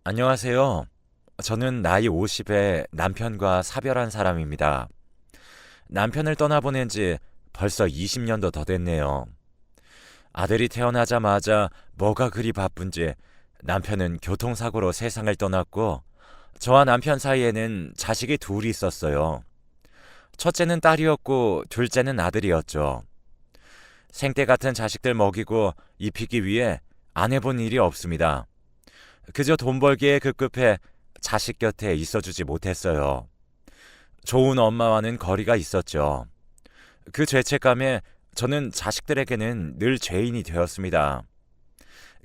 안녕하세요. 저는 나이 50에 남편과 사별한 사람입니다. 남편을 떠나보낸 지 벌써 20년도 더 됐네요. 아들이 태어나자마자 뭐가 그리 바쁜지 남편은 교통사고로 세상을 떠났고 저와 남편 사이에는 자식이 둘이 있었어요. 첫째는 딸이었고 둘째는 아들이었죠. 생때 같은 자식들 먹이고 입히기 위해 안 해본 일이 없습니다. 그저 돈 벌기에 급급해 자식 곁에 있어주지 못했어요. 좋은 엄마와는 거리가 있었죠. 그 죄책감에 저는 자식들에게는 늘 죄인이 되었습니다.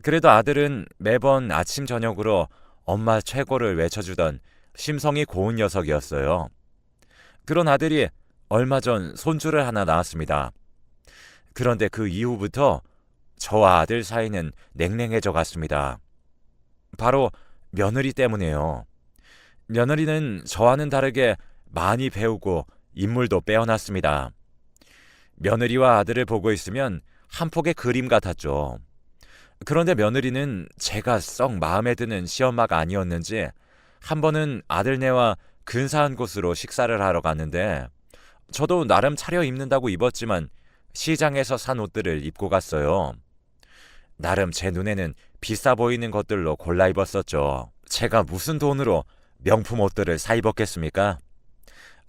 그래도 아들은 매번 아침 저녁으로 엄마 최고를 외쳐주던 심성이 고운 녀석이었어요. 그런 아들이 얼마 전 손주를 하나 낳았습니다. 그런데 그 이후부터 저와 아들 사이는 냉랭해져 갔습니다. 바로 며느리 때문에요. 며느리는 저와는 다르게 많이 배우고 인물도 빼어났습니다. 며느리와 아들을 보고 있으면 한 폭의 그림 같았죠. 그런데 며느리는 제가 썩 마음에 드는 시엄마가 아니었는지 한 번은 아들네와 근사한 곳으로 식사를 하러 갔는데 저도 나름 차려입는다고 입었지만 시장에서 산 옷들을 입고 갔어요. 나름 제 눈에는 비싸 보이는 것들로 골라 입었었죠. 제가 무슨 돈으로 명품 옷들을 사 입었겠습니까?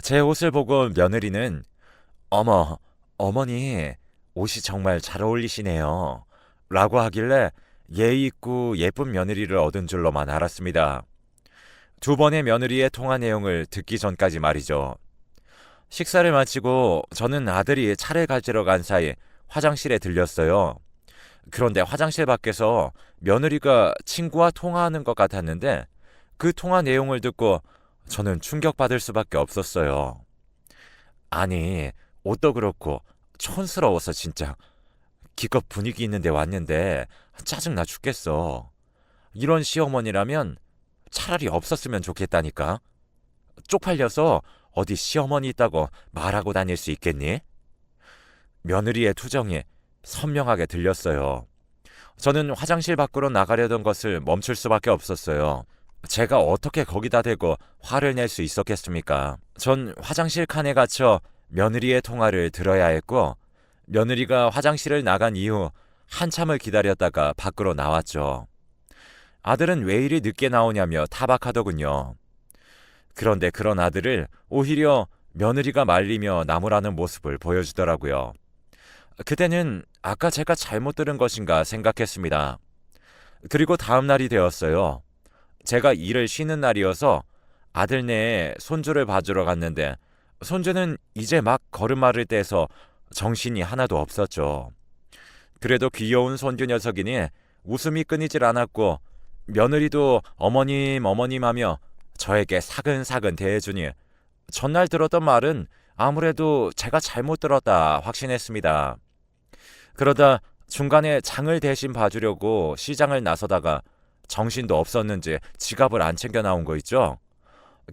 제 옷을 보고 며느리는 어머, 어머니 옷이 정말 잘 어울리시네요 라고 하길래 예의 있고 예쁜 며느리를 얻은 줄로만 알았습니다. 두 번의 며느리의 통화 내용을 듣기 전까지 말이죠. 식사를 마치고 저는 아들이 차를 가지러 간 사이 화장실에 들렸어요. 그런데 화장실 밖에서 며느리가 친구와 통화하는 것 같았는데 그 통화 내용을 듣고 저는 충격받을 수밖에 없었어요. 아니, 옷도 그렇고 촌스러워서 진짜 기껏 분위기 있는데 왔는데 짜증나 죽겠어. 이런 시어머니라면 차라리 없었으면 좋겠다니까. 쪽팔려서 어디 시어머니 있다고 말하고 다닐 수 있겠니? 며느리의 투정이 선명하게 들렸어요. 저는 화장실 밖으로 나가려던 것을 멈출 수밖에 없었어요. 제가 어떻게 거기다 대고 화를 낼 수 있었겠습니까? 전 화장실 칸에 갇혀 며느리의 통화를 들어야 했고 며느리가 화장실을 나간 이후 한참을 기다렸다가 밖으로 나왔죠. 아들은 왜 이리 늦게 나오냐며 타박하더군요. 그런데 그런 아들을 오히려 며느리가 말리며 나무라는 모습을 보여주더라고요. 그때는 아까 제가 잘못 들은 것인가 생각했습니다. 그리고 다음 날이 되었어요. 제가 일을 쉬는 날이어서 아들네에 손주를 봐주러 갔는데 손주는 이제 막 걸음마를 떼서 정신이 하나도 없었죠. 그래도 귀여운 손주 녀석이니 웃음이 끊이질 않았고 며느리도 어머님 어머님 하며 저에게 사근사근 대해주니 전날 들었던 말은 아무래도 제가 잘못 들었다 확신했습니다. 그러다 중간에 장을 대신 봐주려고 시장을 나서다가 정신도 없었는지 지갑을 안 챙겨 나온 거 있죠?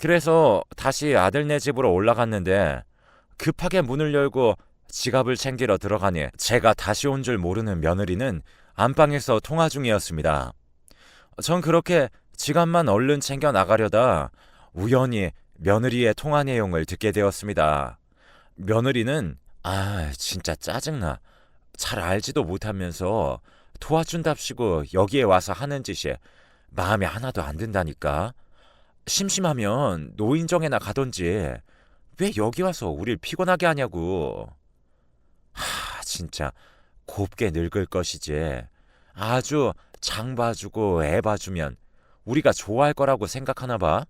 그래서 다시 아들네 집으로 올라갔는데 급하게 문을 열고 지갑을 챙기러 들어가니 제가 다시 온 줄 모르는 며느리는 안방에서 통화 중이었습니다. 전 그렇게 지갑만 얼른 챙겨 나가려다 우연히 며느리의 통화 내용을 듣게 되었습니다. 며느리는 진짜 짜증나. 잘 알지도 못하면서 도와준답시고 여기에 와서 하는 짓이 마음에 하나도 안 든다니까. 심심하면 노인정에나 가던지 왜 여기 와서 우릴 피곤하게 하냐고. 진짜 곱게 늙을 것이지. 아주 장 봐주고 애 봐주면 우리가 좋아할 거라고 생각하나 봐.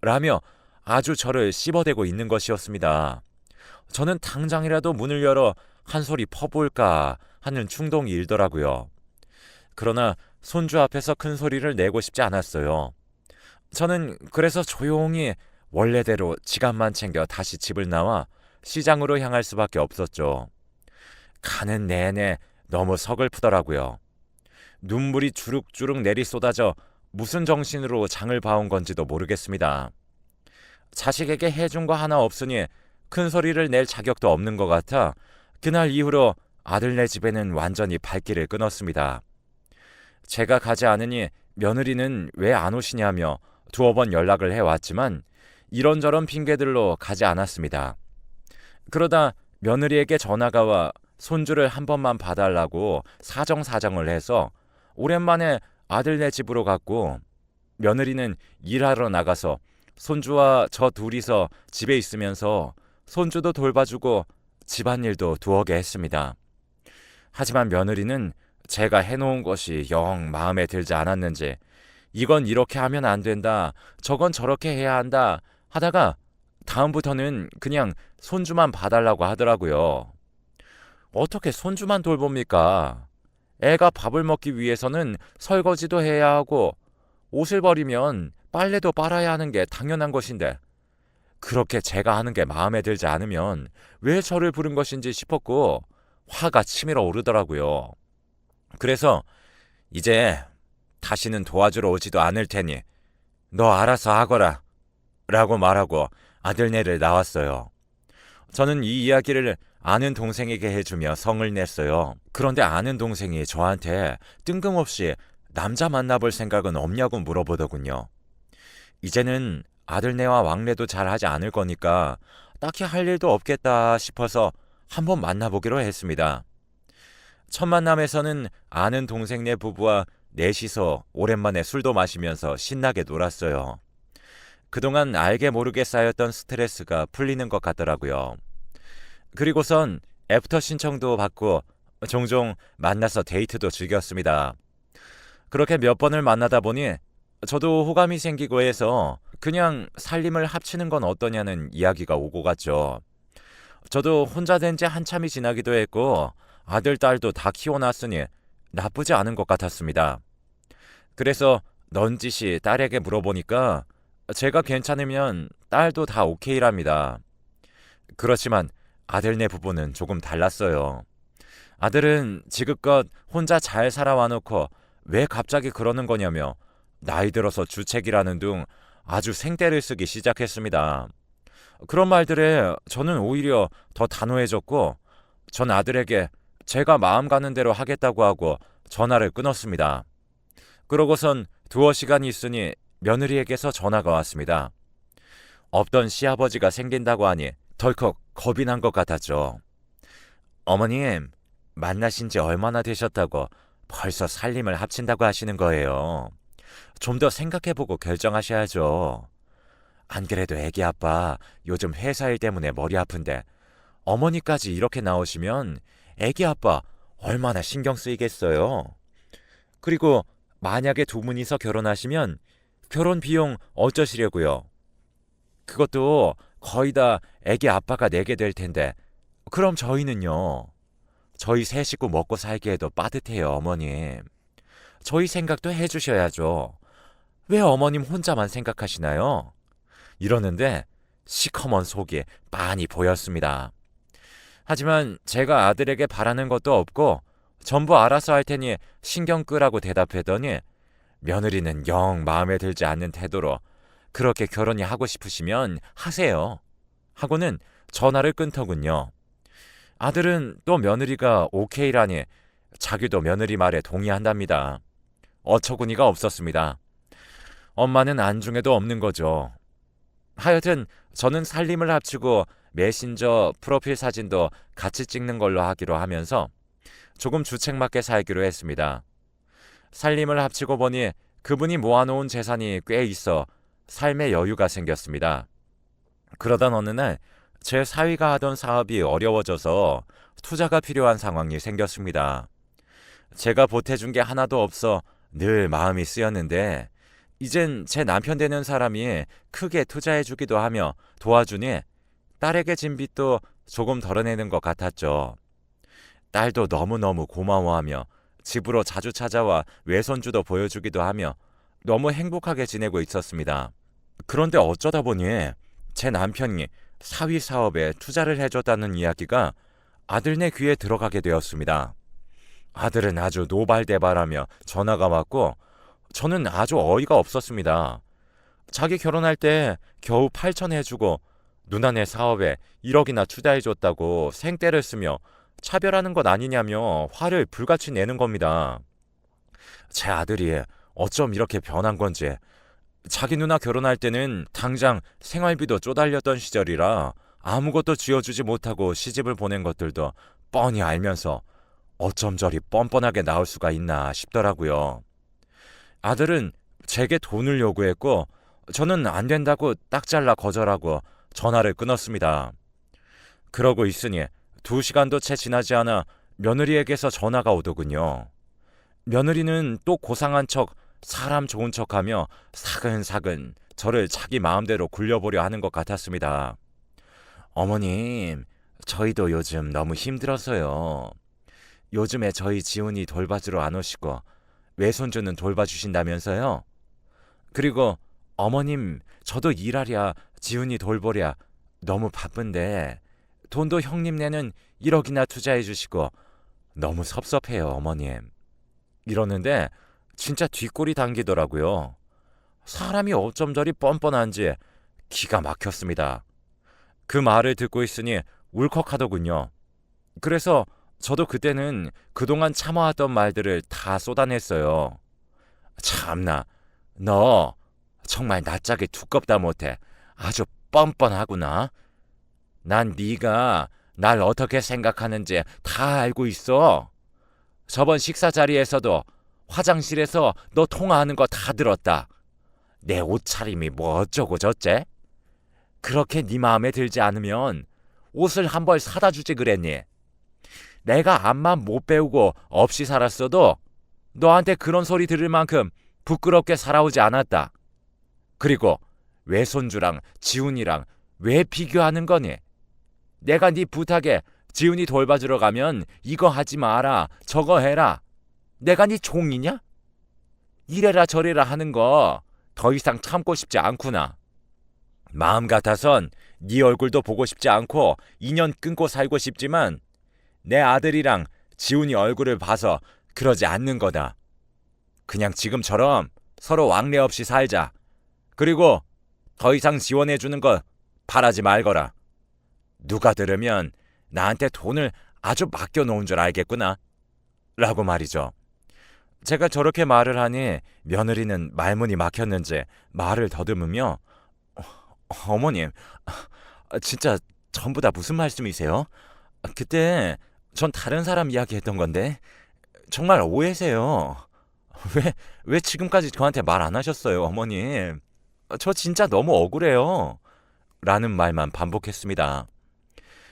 라며 아주 저를 씹어대고 있는 것이었습니다. 저는 당장이라도 문을 열어 한 소리 퍼볼까 하는 충동이 일더라고요. 그러나 손주 앞에서 큰 소리를 내고 싶지 않았어요. 저는 그래서 조용히 원래대로 지갑만 챙겨 다시 집을 나와 시장으로 향할 수밖에 없었죠. 가는 내내 너무 서글프더라고요. 눈물이 주룩주룩 내리 쏟아져 무슨 정신으로 장을 봐온 건지도 모르겠습니다. 자식에게 해준 거 하나 없으니 큰 소리를 낼 자격도 없는 것 같아 그날 이후로 아들네 집에는 완전히 발길을 끊었습니다. 제가 가지 않으니 며느리는 왜 안 오시냐며 두어 번 연락을 해왔지만 이런저런 핑계들로 가지 않았습니다. 그러다 며느리에게 전화가 와 손주를 한 번만 봐달라고 사정사정을 해서 오랜만에 아들네 집으로 갔고, 며느리는 일하러 나가서 손주와 저 둘이서 집에 있으면서 손주도 돌봐주고 집안일도 두어게 했습니다. 하지만 며느리는 제가 해놓은 것이 영 마음에 들지 않았는지 이건 이렇게 하면 안 된다, 저건 저렇게 해야 한다 하다가 다음부터는 그냥 손주만 봐달라고 하더라고요. 어떻게 손주만 돌봅니까? 애가 밥을 먹기 위해서는 설거지도 해야 하고 옷을 버리면 빨래도 빨아야 하는 게 당연한 것인데, 그렇게 제가 하는 게 마음에 들지 않으면 왜 저를 부른 것인지 싶었고 화가 치밀어 오르더라고요. 그래서 이제 다시는 도와주러 오지도 않을 테니 너 알아서 하거라 라고 말하고 아들네를 나왔어요. 저는 이 이야기를 아는 동생에게 해주며 성을 냈어요. 그런데 아는 동생이 저한테 뜬금없이 남자 만나볼 생각은 없냐고 물어보더군요. 이제는 아들네와 왕래도 잘 하지 않을 거니까 딱히 할 일도 없겠다 싶어서 한번 만나보기로 했습니다. 첫 만남에서는 아는 동생네 부부와 넷이서 오랜만에 술도 마시면서 신나게 놀았어요. 그동안 알게 모르게 쌓였던 스트레스가 풀리는 것 같더라고요. 그리고선 애프터 신청도 받고 종종 만나서 데이트도 즐겼습니다. 그렇게 몇 번을 만나다 보니 저도 호감이 생기고 해서 그냥 살림을 합치는 건 어떠냐는 이야기가 오고 갔죠. 저도 혼자 된 지 한참이 지나기도 했고 아들, 딸도 다 키워놨으니 나쁘지 않은 것 같았습니다. 그래서 넌지시 딸에게 물어보니까 제가 괜찮으면 딸도 다 오케이랍니다. 그렇지만 아들네 부부는 조금 달랐어요. 아들은 지금껏 혼자 잘 살아와 놓고 왜 갑자기 그러는 거냐며 나이 들어서 주책이라는 둥 아주 생떼를 쓰기 시작했습니다. 그런 말들에 저는 오히려 더 단호해졌고 전 아들에게 제가 마음 가는 대로 하겠다고 하고 전화를 끊었습니다. 그러고선 두어 시간이 있으니 며느리에게서 전화가 왔습니다. 없던 시아버지가 생긴다고 하니 덜컥 겁이 난 것 같았죠. 어머님, 만나신 지 얼마나 되셨다고 벌써 살림을 합친다고 하시는 거예요. 좀 더 생각해보고 결정하셔야죠. 안 그래도 애기 아빠 요즘 회사 일 때문에 머리 아픈데 어머니까지 이렇게 나오시면 애기 아빠 얼마나 신경 쓰이겠어요. 그리고 만약에 두 분이서 결혼하시면 결혼 비용 어쩌시려고요? 그것도 거의 다 애기 아빠가 내게 될 텐데 그럼 저희는요? 저희 세 식구 먹고 살기에도 빠듯해요, 어머님. 저희 생각도 해주셔야죠. 왜 어머님 혼자만 생각하시나요? 이러는데 시커먼 속이 빤히 보였습니다. 하지만 제가 아들에게 바라는 것도 없고 전부 알아서 할 테니 신경 끄라고 대답했더니 며느리는 영 마음에 들지 않는 태도로 그렇게 결혼이 하고 싶으시면 하세요 하고는 전화를 끊더군요. 아들은 또 며느리가 오케이라니 자기도 며느리 말에 동의한답니다. 어처구니가 없었습니다. 엄마는 안중에도 없는 거죠. 하여튼 저는 살림을 합치고 메신저 프로필 사진도 같이 찍는 걸로 하기로 하면서 조금 주책맞게 살기로 했습니다. 살림을 합치고 보니 그분이 모아놓은 재산이 꽤 있어 삶의 여유가 생겼습니다. 그러던 어느 날 제 사위가 하던 사업이 어려워져서 투자가 필요한 상황이 생겼습니다. 제가 보태준 게 하나도 없어 늘 마음이 쓰였는데 이젠 제 남편 되는 사람이 크게 투자해주기도 하며 도와주니 딸에게 진 빚도 조금 덜어내는 것 같았죠. 딸도 너무너무 고마워하며 집으로 자주 찾아와 외손주도 보여주기도 하며 너무 행복하게 지내고 있었습니다. 그런데 어쩌다 보니 제 남편이 사위 사업에 투자를 해줬다는 이야기가 아들네 귀에 들어가게 되었습니다. 아들은 아주 노발대발하며 전화가 왔고 저는 아주 어이가 없었습니다. 자기 결혼할 때 겨우 8천 해주고 누나네 사업에 1억이나 투자해줬다고 생떼를 쓰며 차별하는 것 아니냐며 화를 불같이 내는 겁니다. 제 아들이 어쩜 이렇게 변한 건지. 자기 누나 결혼할 때는 당장 생활비도 쪼달렸던 시절이라 아무것도 쥐어주지 못하고 시집을 보낸 것들도 뻔히 알면서 어쩜 저리 뻔뻔하게 나올 수가 있나 싶더라고요. 아들은 제게 돈을 요구했고 저는 안 된다고 딱 잘라 거절하고 전화를 끊었습니다. 그러고 있으니 2시간도 채 지나지 않아 며느리에게서 전화가 오더군요. 며느리는 또 고상한 척 사람 좋은 척하며 사근사근 저를 자기 마음대로 굴려보려 하는 것 같았습니다. 어머님, 저희도 요즘 너무 힘들어서요. 요즘에 저희 지훈이 돌봐주러 안 오시고 외손주는 돌봐주신다면서요? 그리고 어머님, 저도 일하랴 지훈이 돌보랴 너무 바쁜데 돈도 형님네는 1억이나 투자해 주시고 너무 섭섭해요, 어머님. 이러는데 진짜 뒷골이 당기더라고요. 사람이 어쩜 저리 뻔뻔한지 기가 막혔습니다. 그 말을 듣고 있으니 울컥하더군요. 그래서 저도 그때는 그동안 참아왔던 말들을 다 쏟아냈어요. 참나, 너 정말 낯짝이 두껍다 못해 아주 뻔뻔하구나. 난 네가 날 어떻게 생각하는지 다 알고 있어. 저번 식사 자리에서도 화장실에서 너 통화하는 거 다 들었다. 내 옷차림이 뭐 어쩌고 저째? 그렇게 네 마음에 들지 않으면 옷을 한 벌 사다 주지 그랬니? 내가 앞만 못 배우고 없이 살았어도 너한테 그런 소리 들을 만큼 부끄럽게 살아오지 않았다. 그리고 외손주랑 지훈이랑 왜 비교하는 거니? 내가 네 부탁에 지훈이 돌봐주러 가면 이거 하지 마라, 저거 해라. 내가 네 종이냐? 이래라 저래라 하는 거 더 이상 참고 싶지 않구나. 마음 같아선 네 얼굴도 보고 싶지 않고 인연 끊고 살고 싶지만 내 아들이랑 지훈이 얼굴을 봐서 그러지 않는 거다. 그냥 지금처럼 서로 왕래 없이 살자. 그리고 더 이상 지원해주는 거 바라지 말거라. 누가 들으면 나한테 돈을 아주 맡겨놓은 줄 알겠구나. 라고 말이죠. 제가 저렇게 말을 하니 며느리는 말문이 막혔는지 말을 더듬으며 어머님, 진짜 전부 다 무슨 말씀이세요? 그때 전 다른 사람 이야기했던 건데 정말 오해세요. 왜 지금까지 저한테 말 안 하셨어요, 어머님? 저 진짜 너무 억울해요. 라는 말만 반복했습니다.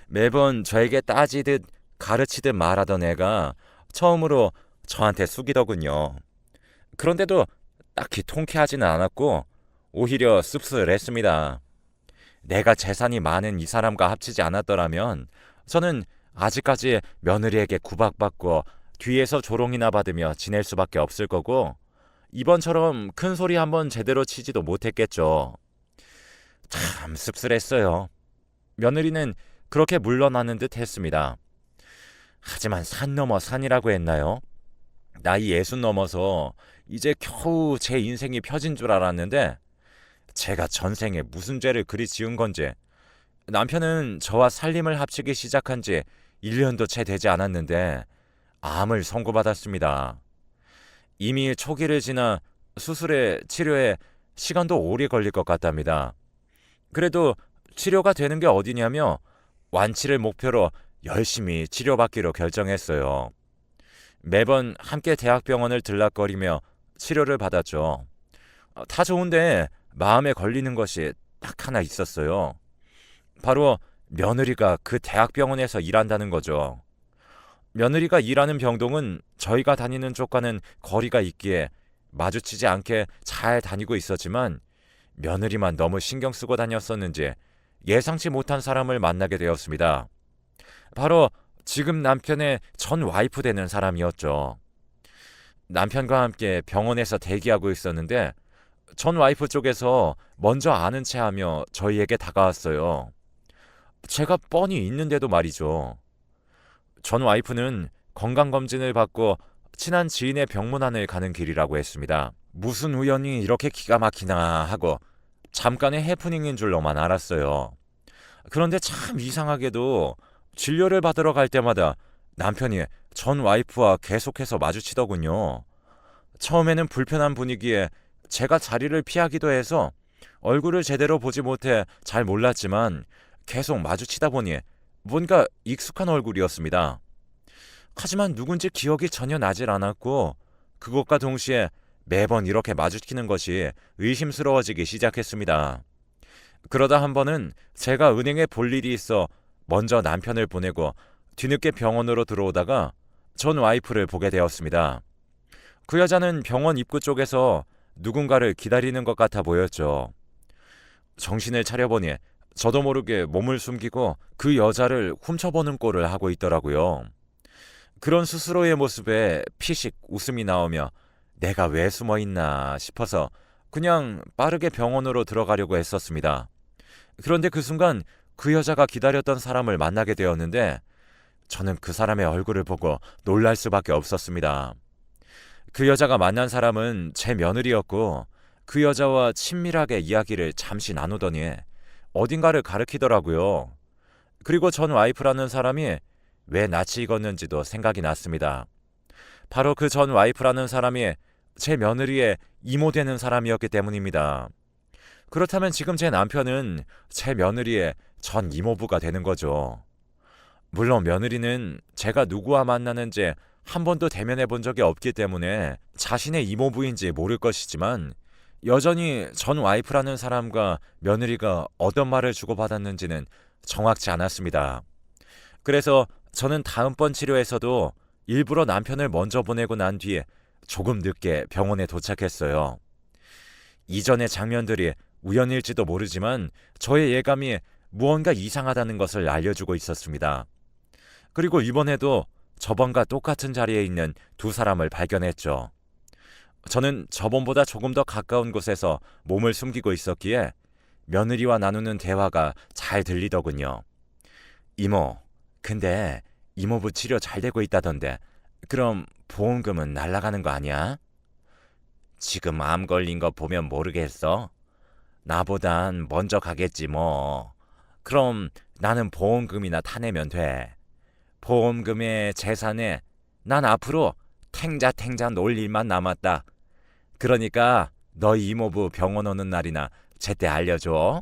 매번 저에게 따지듯 가르치듯 말하던 애가 처음으로 저한테 숙이더군요. 그런데도 딱히 통쾌하지는 않았고 오히려 씁쓸했습니다. 내가 재산이 많은 이 사람과 합치지 않았더라면 저는 아직까지 며느리에게 구박받고 뒤에서 조롱이나 받으며 지낼 수밖에 없을 거고 이번처럼 큰 소리 한번 제대로 치지도 못했겠죠. 참 씁쓸했어요. 며느리는 그렇게 물러나는 듯 했습니다. 하지만 산 넘어 산이라고 했나요? 나이 60 넘어서 이제 겨우 제 인생이 펴진 줄 알았는데 제가 전생에 무슨 죄를 그리 지은 건지 남편은 저와 살림을 합치기 시작한 지 1년도 채 되지 않았는데 암을 선고받았습니다. 이미 초기를 지나 수술에 치료에 시간도 오래 걸릴 것 같답니다. 그래도 치료가 되는 게 어디냐며 완치를 목표로 열심히 치료받기로 결정했어요. 매번 함께 대학병원을 들락거리며 치료를 받았죠. 다 좋은데 마음에 걸리는 것이 딱 하나 있었어요. 바로 며느리가 그 대학병원에서 일한다는 거죠. 며느리가 일하는 병동은 저희가 다니는 쪽과는 거리가 있기에 마주치지 않게 잘 다니고 있었지만 며느리만 너무 신경 쓰고 다녔었는지 예상치 못한 사람을 만나게 되었습니다. 바로 지금 남편의 전 와이프 되는 사람이었죠. 남편과 함께 병원에서 대기하고 있었는데 전 와이프 쪽에서 먼저 아는 체하며 저희에게 다가왔어요. 제가 뻔히 있는데도 말이죠. 전 와이프는 건강검진을 받고 친한 지인의 병문안을 가는 길이라고 했습니다. 무슨 우연히 이렇게 기가 막히나 하고 잠깐의 해프닝인 줄로만 알았어요. 그런데 참 이상하게도 진료를 받으러 갈 때마다 남편이 전 와이프와 계속해서 마주치더군요. 처음에는 불편한 분위기에 제가 자리를 피하기도 해서 얼굴을 제대로 보지 못해 잘 몰랐지만 계속 마주치다 보니 뭔가 익숙한 얼굴이었습니다. 하지만 누군지 기억이 전혀 나질 않았고 그것과 동시에 매번 이렇게 마주치는 것이 의심스러워지기 시작했습니다. 그러다 한 번은 제가 은행에 볼 일이 있어 먼저 남편을 보내고 뒤늦게 병원으로 들어오다가 전 와이프를 보게 되었습니다. 그 여자는 병원 입구 쪽에서 누군가를 기다리는 것 같아 보였죠. 정신을 차려보니 저도 모르게 몸을 숨기고 그 여자를 훔쳐보는 꼴을 하고 있더라고요. 그런 스스로의 모습에 피식 웃음이 나오며 내가 왜 숨어 있나 싶어서 그냥 빠르게 병원으로 들어가려고 했었습니다. 그런데 그 순간 그 여자가 기다렸던 사람을 만나게 되었는데 저는 그 사람의 얼굴을 보고 놀랄 수밖에 없었습니다. 그 여자가 만난 사람은 제 며느리였고 그 여자와 친밀하게 이야기를 잠시 나누더니 어딘가를 가리키더라고요. 그리고 전 와이프라는 사람이 왜 낯이 익었는지도 생각이 났습니다. 바로 그 전 와이프라는 사람이 제 며느리의 이모 되는 사람이었기 때문입니다. 그렇다면 지금 제 남편은 제 며느리의 전 이모부가 되는 거죠. 물론 며느리는 제가 누구와 만나는지 한 번도 대면해 본 적이 없기 때문에 자신의 이모부인지 모를 것이지만 여전히 전 와이프라는 사람과 며느리가 어떤 말을 주고받았는지는 정확치 않았습니다. 그래서 저는 다음번 치료에서도 일부러 남편을 먼저 보내고 난 뒤에 조금 늦게 병원에 도착했어요. 이전의 장면들이 우연일지도 모르지만 저의 예감이 무언가 이상하다는 것을 알려주고 있었습니다. 그리고 이번에도 저번과 똑같은 자리에 있는 두 사람을 발견했죠. 저는 저번보다 조금 더 가까운 곳에서 몸을 숨기고 있었기에 며느리와 나누는 대화가 잘 들리더군요. 이모, 근데 이모부 치료 잘 되고 있다던데 그럼 보험금은 날아가는 거 아니야? 지금 암 걸린 거 보면 모르겠어? 나보단 먼저 가겠지 뭐. 그럼 나는 보험금이나 타내면 돼. 보험금에 재산에 난 앞으로 탱자탱자 놀 일만 남았다. 그러니까 너희 이모부 병원 오는 날이나 제때 알려줘.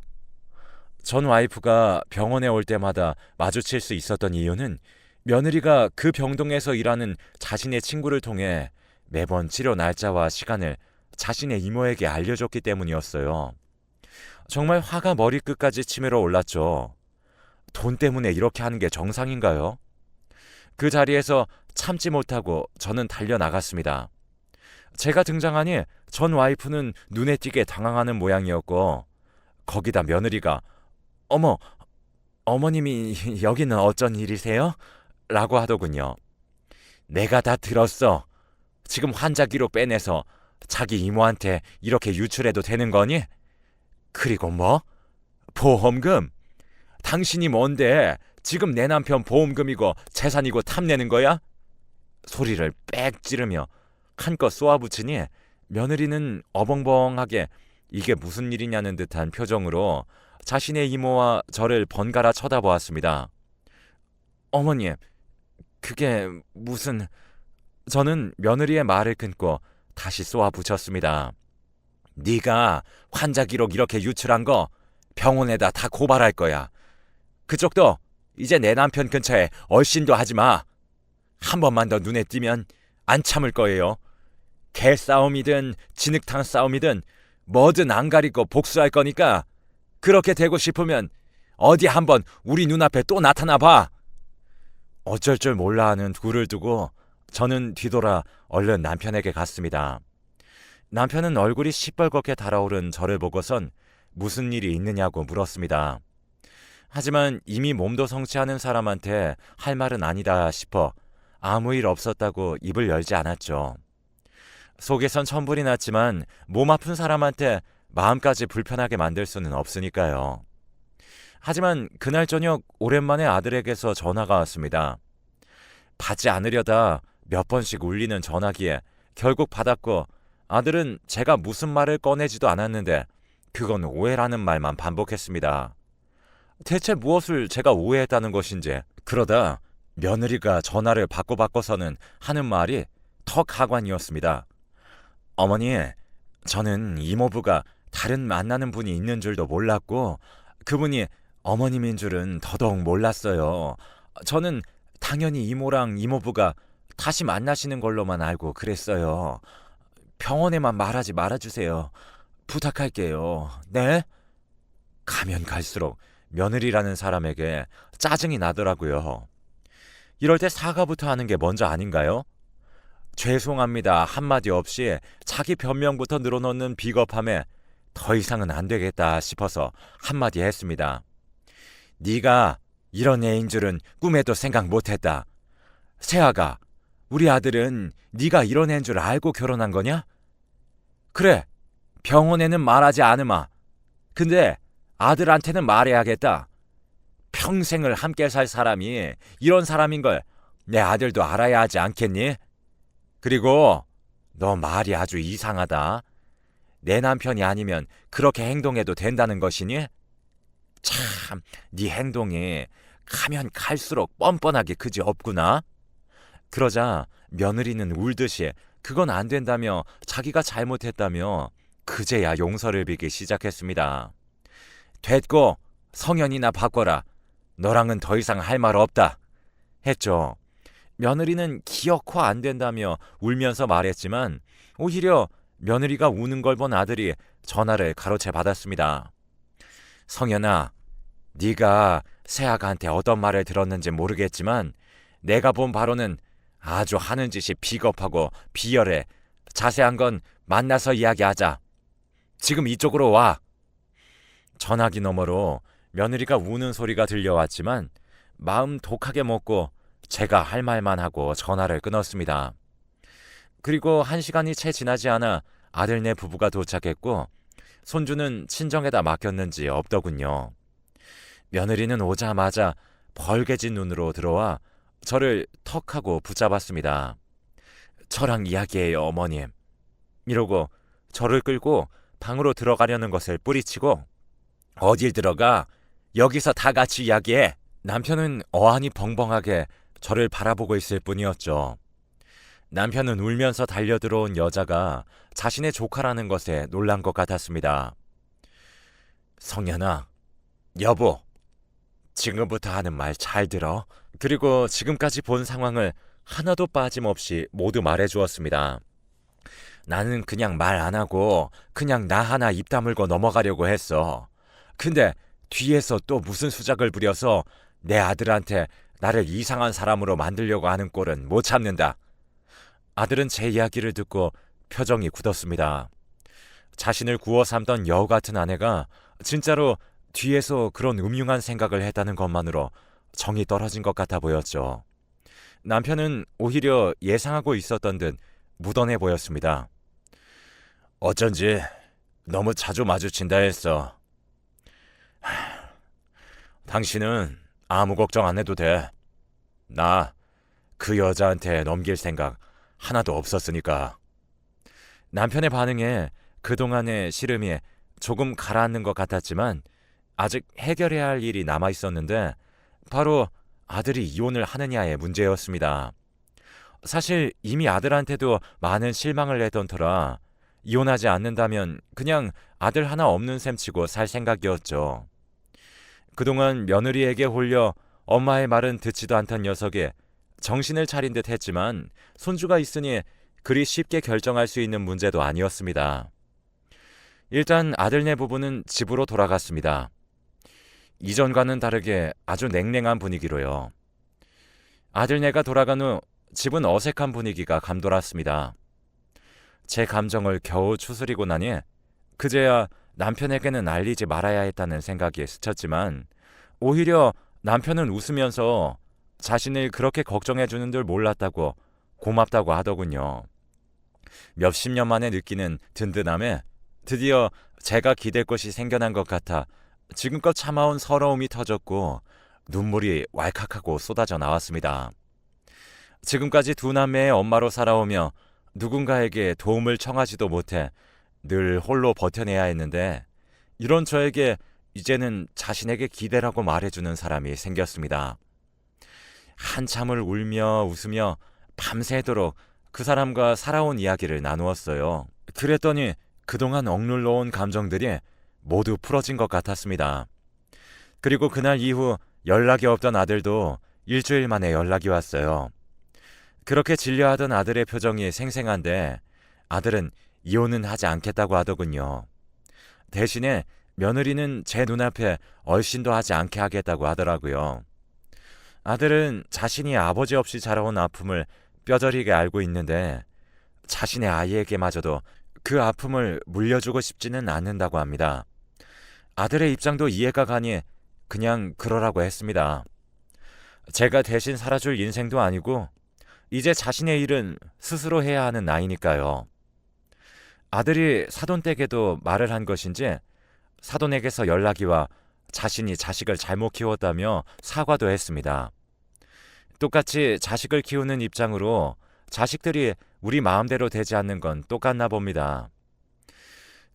전 와이프가 병원에 올 때마다 마주칠 수 있었던 이유는 며느리가 그 병동에서 일하는 자신의 친구를 통해 매번 치료 날짜와 시간을 자신의 이모에게 알려줬기 때문이었어요. 정말 화가 머리끝까지 치밀어 올랐죠. 돈 때문에 이렇게 하는 게 정상인가요? 그 자리에서 참지 못하고 저는 달려나갔습니다. 제가 등장하니 전 와이프는 눈에 띄게 당황하는 모양이었고 거기다 며느리가 어머, 어머님이 여기는 어쩐 일이세요? 라고 하더군요. 내가 다 들었어. 지금 환자 기록 빼내서 자기 이모한테 이렇게 유출해도 되는 거니? 그리고 뭐? 보험금? 당신이 뭔데 지금 내 남편 보험금이고 재산이고 탐내는 거야? 소리를 빽 지르며 한껏 쏘아붙이니 며느리는 어벙벙하게 이게 무슨 일이냐는 듯한 표정으로 자신의 이모와 저를 번갈아 쳐다보았습니다. 어머님, 그게 무슨... 저는 며느리의 말을 끊고 다시 쏘아붙였습니다. 네가 환자 기록 이렇게 유출한 거 병원에다 다 고발할 거야. 그쪽도 이제 내 남편 근처에 얼씬도 하지 마. 한 번만 더 눈에 띄면 안 참을 거예요. 개 싸움이든 진흙탕 싸움이든 뭐든 안 가리고 복수할 거니까 그렇게 되고 싶으면 어디 한번 우리 눈앞에 또 나타나 봐. 어쩔 줄 몰라 하는 둘을 두고 저는 뒤돌아 얼른 남편에게 갔습니다. 남편은 얼굴이 시뻘겋게 달아오른 저를 보고선 무슨 일이 있느냐고 물었습니다. 하지만 이미 몸도 성취하는 사람한테 할 말은 아니다 싶어 아무 일 없었다고 입을 열지 않았죠. 속에선 천불이 났지만 몸 아픈 사람한테 마음까지 불편하게 만들 수는 없으니까요. 하지만 그날 저녁 오랜만에 아들에게서 전화가 왔습니다. 받지 않으려다 몇 번씩 울리는 전화기에 결국 받았고 아들은 제가 무슨 말을 꺼내지도 않았는데 그건 오해라는 말만 반복했습니다. 대체 무엇을 제가 오해했다는 것인지. 그러다 며느리가 전화를 바꿔서는 하는 말이 더 가관이었습니다. 어머니, 저는 이모부가 다른 만나는 분이 있는 줄도 몰랐고 그분이 어머님인 줄은 더더욱 몰랐어요. 저는 당연히 이모랑 이모부가 다시 만나시는 걸로만 알고 그랬어요. 병원에만 말하지 말아주세요. 부탁할게요. 네? 가면 갈수록 며느리라는 사람에게 짜증이 나더라고요. 이럴 때 사과부터 하는 게 먼저 아닌가요? 죄송합니다 한마디 없이 자기 변명부터 늘어놓는 비겁함에 더 이상은 안 되겠다 싶어서 한마디 했습니다. 네가 이런 애인 줄은 꿈에도 생각 못했다. 세아가, 우리 아들은 네가 이런 애인 줄 알고 결혼한 거냐? 그래, 병원에는 말하지 않으마. 근데 아들한테는 말해야겠다. 평생을 함께 살 사람이 이런 사람인 걸 내 아들도 알아야 하지 않겠니? 그리고 너 말이 아주 이상하다. 내 남편이 아니면 그렇게 행동해도 된다는 것이니? 참, 네 행동이 가면 갈수록 뻔뻔하게 그지없구나. 그러자 며느리는 울듯이 그건 안 된다며 자기가 잘못했다며 그제야 용서를 빌기 시작했습니다. 됐고 성현이나 바꿔라. 너랑은 더 이상 할 말 없다. 했죠. 며느리는 기어코 안 된다며 울면서 말했지만 오히려 며느리가 우는 걸 본 아들이 전화를 가로채 받았습니다. 성현아, 네가 세아가한테 어떤 말을 들었는지 모르겠지만 내가 본 바로는 아주 하는 짓이 비겁하고 비열해. 자세한 건 만나서 이야기하자. 지금 이쪽으로 와. 전화기 너머로 며느리가 우는 소리가 들려왔지만 마음 독하게 먹고 제가 할 말만 하고 전화를 끊었습니다. 그리고 1시간이 채 지나지 않아 아들네 부부가 도착했고 손주는 친정에다 맡겼는지 없더군요. 며느리는 오자마자 벌개진 눈으로 들어와 저를 턱하고 붙잡았습니다. 저랑 이야기해요, 어머님. 이러고 저를 끌고 방으로 들어가려는 것을 뿌리치고 어딜 들어가? 여기서 다 같이 이야기해. 남편은 어안이 벙벙하게 저를 바라보고 있을 뿐이었죠. 남편은 울면서 달려들어온 여자가 자신의 조카라는 것에 놀란 것 같았습니다. 성현아, 여보, 지금부터 하는 말 잘 들어. 그리고 지금까지 본 상황을 하나도 빠짐없이 모두 말해주었습니다. 나는 그냥 말 안 하고 그냥 나 하나 입 다물고 넘어가려고 했어. 근데 뒤에서 또 무슨 수작을 부려서 내 아들한테 나를 이상한 사람으로 만들려고 하는 꼴은 못 참는다. 아들은 제 이야기를 듣고 표정이 굳었습니다. 자신을 구워 삼던 여우 같은 아내가 진짜로 뒤에서 그런 음흉한 생각을 했다는 것만으로 정이 떨어진 것 같아 보였죠. 남편은 오히려 예상하고 있었던 듯 묻어내 보였습니다. 어쩐지 너무 자주 마주친다 했어. 당신은 아무 걱정 안 해도 돼. 나 그 여자한테 넘길 생각 하나도 없었으니까. 남편의 반응에 그동안의 시름이 조금 가라앉는 것 같았지만 아직 해결해야 할 일이 남아 있었는데 바로 아들이 이혼을 하느냐의 문제였습니다. 사실 이미 아들한테도 많은 실망을 내던 터라 이혼하지 않는다면 그냥 아들 하나 없는 셈치고 살 생각이었죠. 그동안 며느리에게 홀려 엄마의 말은 듣지도 않던 녀석이 정신을 차린 듯 했지만 손주가 있으니 그리 쉽게 결정할 수 있는 문제도 아니었습니다. 일단 아들네 부부는 집으로 돌아갔습니다. 이전과는 다르게 아주 냉랭한 분위기로요. 아들네가 돌아간 후 집은 어색한 분위기가 감돌았습니다. 제 감정을 겨우 추스리고 나니 그제야 남편에게는 알리지 말아야 했다는 생각이 스쳤지만 오히려 남편은 웃으면서 자신을 그렇게 걱정해주는 줄 몰랐다고 고맙다고 하더군요. 몇십 년 만에 느끼는 든든함에 드디어 제가 기댈 것이 생겨난 것 같아 지금껏 참아온 서러움이 터졌고 눈물이 왈칵하고 쏟아져 나왔습니다. 지금까지 두 남매의 엄마로 살아오며 누군가에게 도움을 청하지도 못해 늘 홀로 버텨내야 했는데 이런 저에게 이제는 자신에게 기대라고 말해주는 사람이 생겼습니다. 한참을 울며 웃으며 밤새도록 그 사람과 살아온 이야기를 나누었어요. 그랬더니 그동안 억눌러 온 감정들이 모두 풀어진 것 같았습니다. 그리고 그날 이후 연락이 없던 아들도 일주일 만에 연락이 왔어요. 그렇게 진료하던 아들의 표정이 생생한데 아들은 이혼은 하지 않겠다고 하더군요. 대신에 며느리는 제 눈앞에 얼씬도 하지 않게 하겠다고 하더라고요. 아들은 자신이 아버지 없이 자라온 아픔을 뼈저리게 알고 있는데 자신의 아이에게마저도 그 아픔을 물려주고 싶지는 않는다고 합니다. 아들의 입장도 이해가 가니 그냥 그러라고 했습니다. 제가 대신 살아줄 인생도 아니고 이제 자신의 일은 스스로 해야 하는 나이니까요. 아들이 사돈댁에도 말을 한 것인지 사돈에게서 연락이 와 자신이 자식을 잘못 키웠다며 사과도 했습니다. 똑같이 자식을 키우는 입장으로 자식들이 우리 마음대로 되지 않는 건 똑같나 봅니다.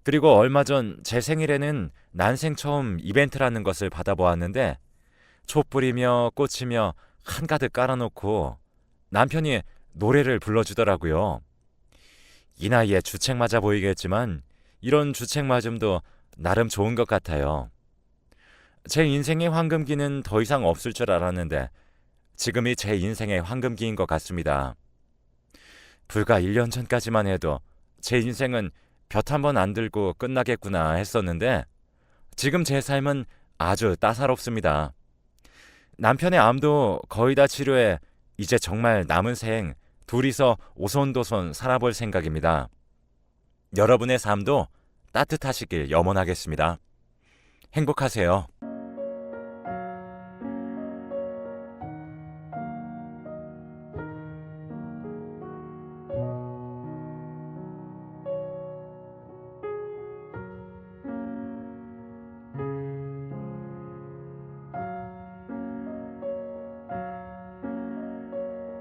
그리고 얼마 전 제 생일에는 난생 처음 이벤트라는 것을 받아보았는데 촛불이며 꽃이며 한가득 깔아놓고 남편이 노래를 불러주더라고요. 이 나이에 주책 맞아 보이겠지만 이런 주책 맞음도 나름 좋은 것 같아요. 제 인생의 황금기는 더 이상 없을 줄 알았는데 지금이 제 인생의 황금기인 것 같습니다. 불과 1년 전까지만 해도 제 인생은 볕 한 번 안 들고 끝나겠구나 했었는데 지금 제 삶은 아주 따사롭습니다. 남편의 암도 거의 다 치료해 이제 정말 남은 생 둘이서 오손도손 살아볼 생각입니다. 여러분의 삶도 따뜻하시길 염원하겠습니다. 행복하세요.